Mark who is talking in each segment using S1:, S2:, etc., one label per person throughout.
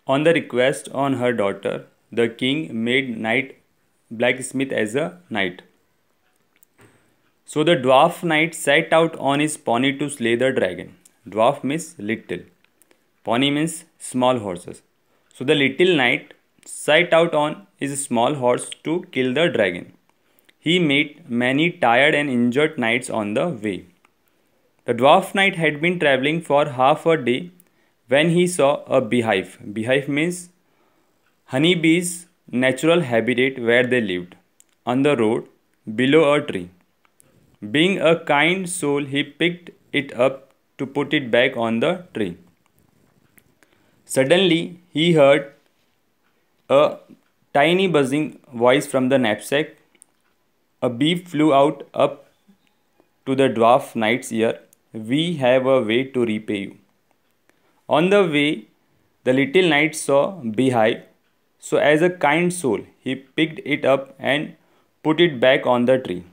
S1: On the request on her daughter, the king made Knight blacksmith as a knight. So the dwarf knight set out on his pony to slay the dragon. Dwarf means little. Pony means small horses. So the little knight set out on his small horse to kill the dragon. He met many tired and injured knights on the way. The dwarf knight had been travelling for half a day when he saw a beehive. Beehive means honeybees' natural habitat where they lived, on the road below a tree. Being a kind soul, he picked it up to put it back on the tree. Suddenly, he heard a tiny buzzing voice from the knapsack. A bee flew out up to the dwarf knight's ear. We have a way to repay you. On the way, the little knight saw beehive. So as a kind soul, he picked it up and put it back on the tree.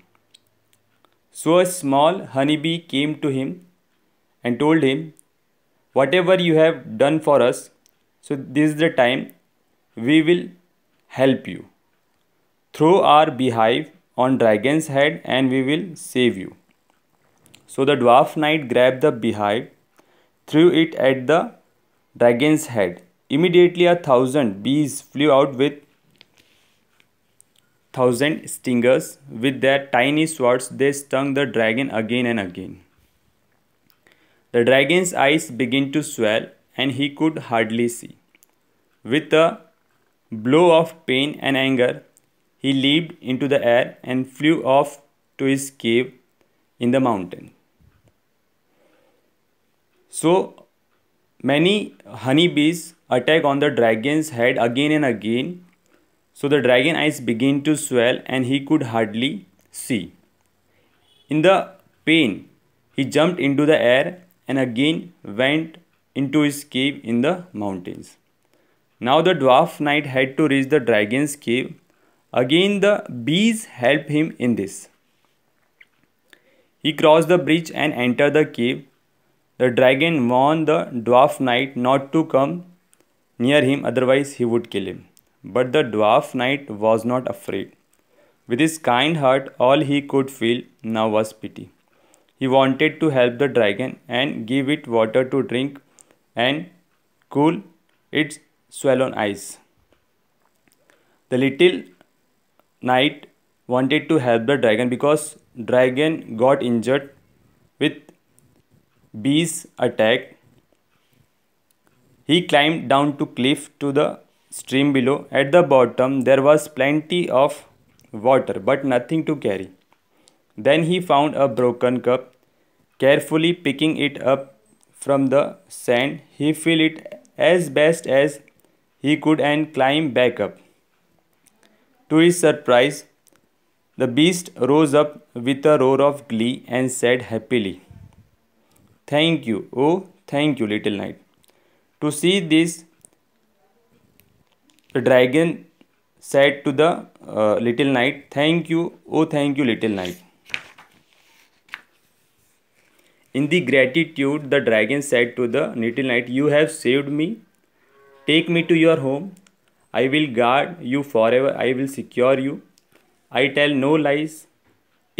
S1: So a small honeybee came to him and told him, whatever you have done for us, so this is the time we will help you. Throw our beehive on dragon's head and we will save you. So the dwarf knight grabbed the beehive, threw it at the dragon's head. Immediately 1,000 bees flew out with 1,000 stingers. With their tiny swords, they stung the dragon again and again. The dragon's eyes began to swell and he could hardly see. With a blow of pain and anger, he leaped into the air and flew off to his cave in the mountain. So many honeybees attack on the dragon's head again and again. So the dragon eyes began to swell and he could hardly see. In the pain, he jumped into the air and again went into his cave in the mountains. Now the dwarf knight had to reach the dragon's cave. Again the bees helped him in this. He crossed the bridge and entered the cave. The dragon warned the dwarf knight not to come near him, otherwise he would kill him. But the dwarf knight was not afraid. With his kind heart, all he could feel now was pity. He wanted to help the dragon and give it water to drink and cool its swollen eyes. The little knight wanted to help the dragon because dragon got injured with bees attack. He climbed down to cliff to the stream below. At the bottom there was plenty of water but nothing to carry. Then he found a broken cup. Carefully picking it up from the sand, he filled it as best as he could and climbed back up. To his surprise, the beast rose up with a roar of glee and said happily, "Thank you, oh, thank you, little knight." To see this, the dragon said to the little knight, "Thank you, oh, thank you, little knight." In the gratitude, the dragon said to the little knight, "You have saved me. Take me to your home. I will guard you forever. I will secure you. I tell no lies.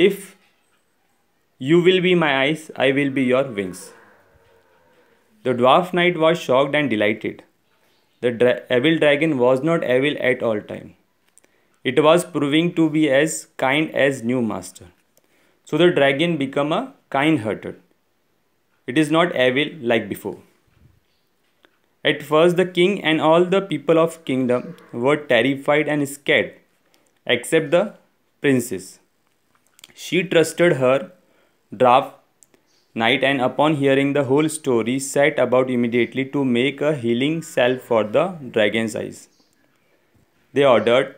S1: If you will be my eyes, I will be your wings." The dwarf knight was shocked and delighted. The evil dragon was not evil at all time. It was proving to be as kind as new master. So the dragon became a kind-hearted. It is not evil like before. At first the king and all the people of kingdom were terrified and scared, except the princess. She trusted her dwarf knight and upon hearing the whole story set about immediately to make a healing salve for the dragon's eyes. They ordered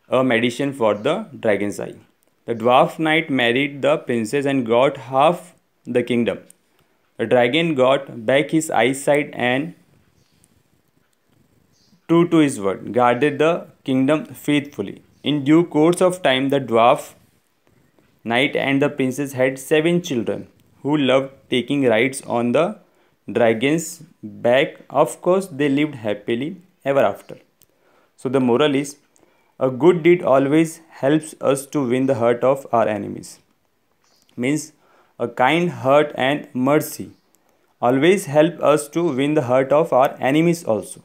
S1: a medicine for the dragon's eye. The dwarf knight married the princess and got half the kingdom. The dragon got back his eyesight and, true to his word, guarded the kingdom faithfully. In due course of time, the dwarf knight and the princess had 7 children who loved taking rides on the dragon's back. Of course, they lived happily ever after. So the moral is, a good deed always helps us to win the heart of our enemies. Means a kind heart and mercy always help us to win the heart of our enemies also.